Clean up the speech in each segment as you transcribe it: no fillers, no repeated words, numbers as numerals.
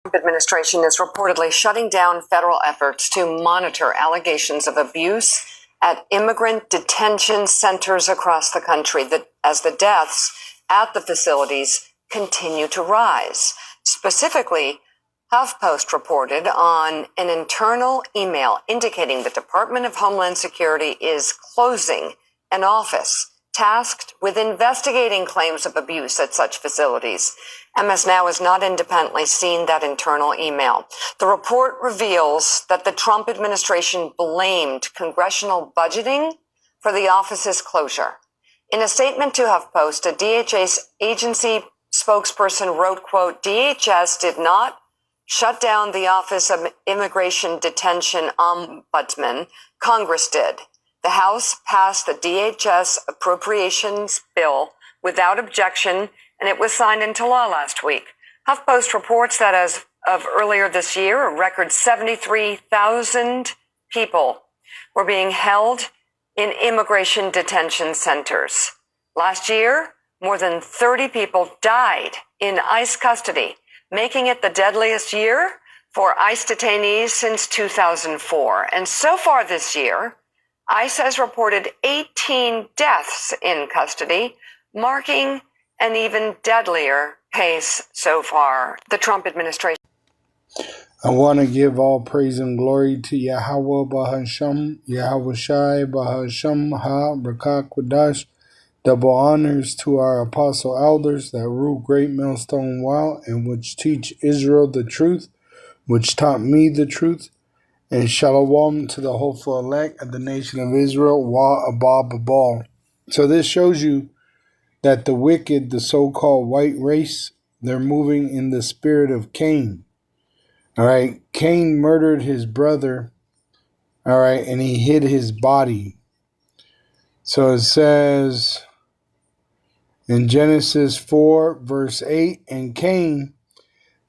Trump administration is reportedly shutting down federal efforts to monitor allegations of abuse at immigrant detention centers across the country as the deaths at the facilities continue to rise. Specifically, HuffPost reported on an internal email indicating the Department of Homeland Security is closing an office tasked with investigating claims of abuse at such facilities. MS Now has not independently seen that internal email. The report reveals that the Trump administration blamed congressional budgeting for the office's closure. In a statement to HuffPost, a DHS agency spokesperson wrote, quote, DHS did not shut down the Office of Immigration Detention Ombudsman. Congress did. The House passed the DHS appropriations bill without objection, and it was signed into law last week. HuffPost reports that as of earlier this year, a record 73,000 people were being held in immigration detention centers. Last year, more than 30 people died in ICE custody, making it the deadliest year for ICE detainees since 2004. And so far this year, ICE has reported 18 deaths in custody, marking an even deadlier pace so far. The Trump administration. I want to give all praise and glory to Yahweh Bahasham, Yahweh Shai Bahasham Ha Rakakwadash. Double honors to our apostle elders that rule Great Millstone Wow and which teach Israel the truth, which taught me the truth. And shalom to the hopeful elect of the nation of Israel, Wa Abba Babal. So this shows you that the wicked, the so-called white race, they're moving in the spirit of Cain. All right, Cain murdered his brother, all right, and he hid his body. So it says in Genesis 4, verse 8, and Cain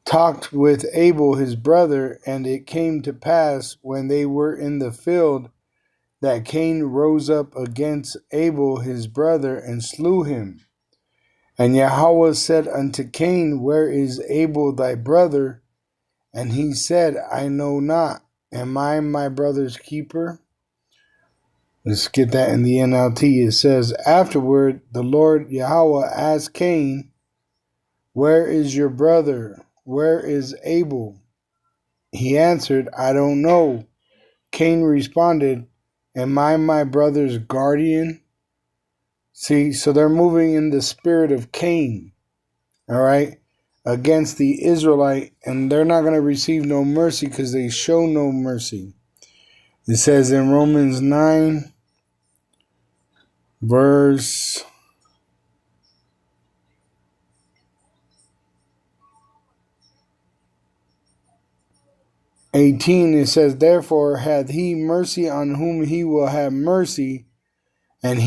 talked with Abel his brother, and it came to pass when they were in the field that Cain rose up against Abel his brother and slew him. And Yahweh said unto Cain, where is Abel thy brother? And he said, I know not. Am I my brother's keeper? Let's get that in the NLT. It says, afterward the Lord Yahweh asked Cain, where is your brother? Where is Abel? He answered, I don't know. Cain responded, am I my brother's guardian? See, so they're moving in the spirit of Cain, all right, against the Israelite, and they're not going to receive no mercy because they show no mercy. It says in Romans 9, verse 18, it says, therefore hath he mercy on whom he will have mercy, and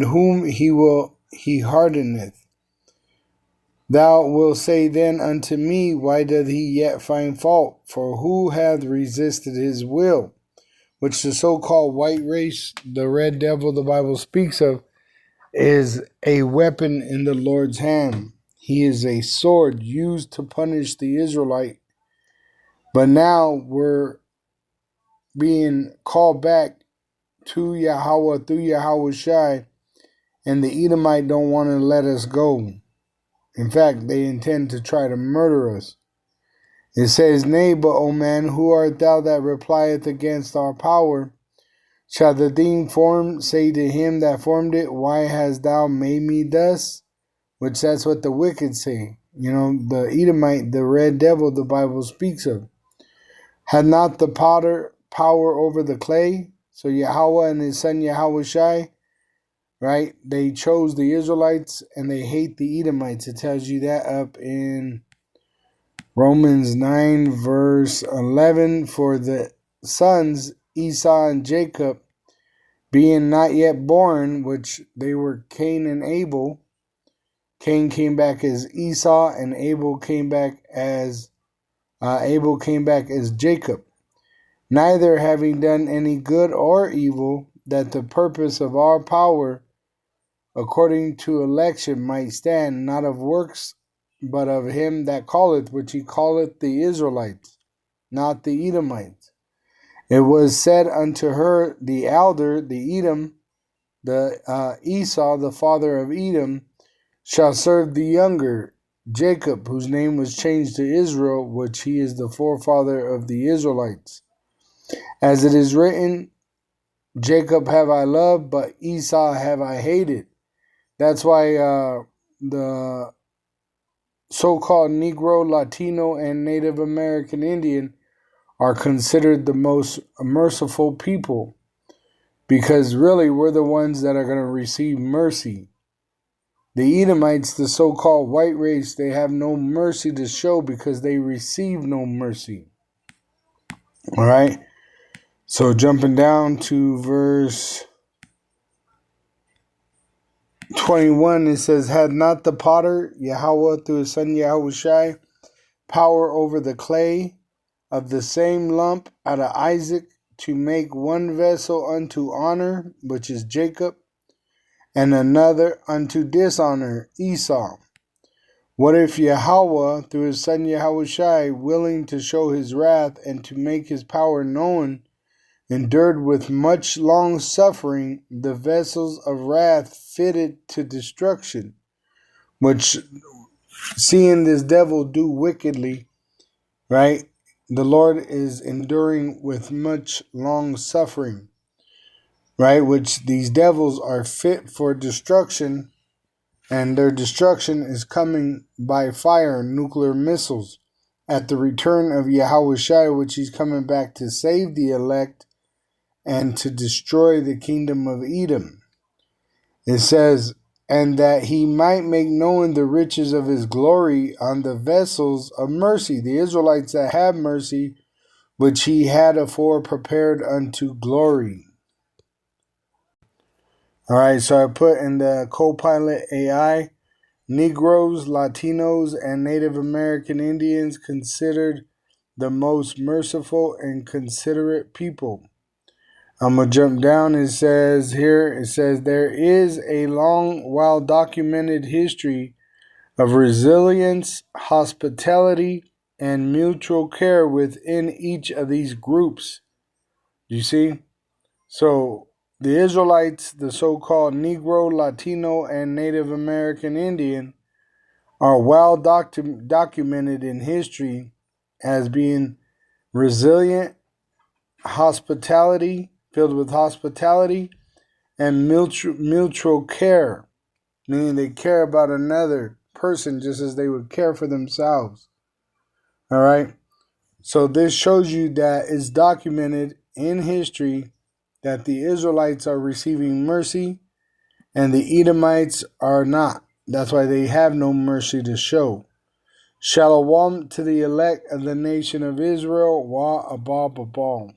whom he hardeneth. Thou wilt say then unto me, why doth he yet find fault? For who hath resisted his will? Which the so-called white race, the red devil the Bible speaks of, is a weapon in the Lord's hand. He is a sword used to punish the Israelite. But now we're being called back to Yahweh through Yahweh Shai, and the Edomite don't want to let us go. In fact, they intend to try to murder us. It says, nay, but, O man, who art thou that replieth against our power? Shall the thing formed say to him that formed it, why hast thou made me thus? Which that's what the wicked say. You know, the Edomite, the red devil the Bible speaks of. Had not the potter power over the clay? So Yahweh and his son Yahweh Shai, right? They chose the Israelites and they hate the Edomites. It tells you that up in Romans 9 verse 11. For the sons Esau and Jacob, being not yet born, which they were Cain and Abel. Cain came back as Esau and Abel came back as Jacob. Neither having done any good or evil, that the purpose of our power according to election might stand, not of works, but of him that calleth, which he calleth the Israelites, not the Edomites. It was said unto her, the elder, the Edom, the Esau, the father of Edom, shall serve the younger, Jacob, whose name was changed to Israel, which he is the forefather of the Israelites. As it is written, Jacob have I loved, but Esau have I hated. That's why the so-called Negro, Latino, and Native American Indian are considered the most merciful people, because really we're the ones that are going to receive mercy. The Edomites, the so-called white race, they have no mercy to show because they receive no mercy. All right. So jumping down to verse 21, it says, had not the potter, Yahweh, through his son Yahushai, power over the clay of the same lump out of Isaac, to make one vessel unto honor, which is Jacob, and another unto dishonor, Esau? What if Yahweh, through his son Yahushai, willing to show his wrath and to make his power known, endured with much long suffering the vessels of wrath fitted to destruction, which, seeing this devil do wickedly, right, the Lord is enduring with much long suffering, right, which these devils are fit for destruction, and their destruction is coming by fire, nuclear missiles, at the return of Yahushua, which he's coming back to save the elect and to destroy the kingdom of Edom. It says, and that he might make known the riches of his glory on the vessels of mercy, the Israelites that have mercy, which he had afore prepared unto glory. All right, so I put in the Copilot AI, Negroes, Latinos, and Native American Indians considered the most merciful and considerate people. I'm going to jump down. It says there is a long, well documented history of resilience, hospitality, and mutual care within each of these groups. You see? So the Israelites, the so-called Negro, Latino, and Native American Indian, are well documented in history as being resilient, filled with hospitality, and mutual care, meaning they care about another person just as they would care for themselves. All right. So this shows you that it's documented in history that the Israelites are receiving mercy and the Edomites are not. That's why they have no mercy to show. Shalom to the elect of the nation of Israel. Wa abba babal.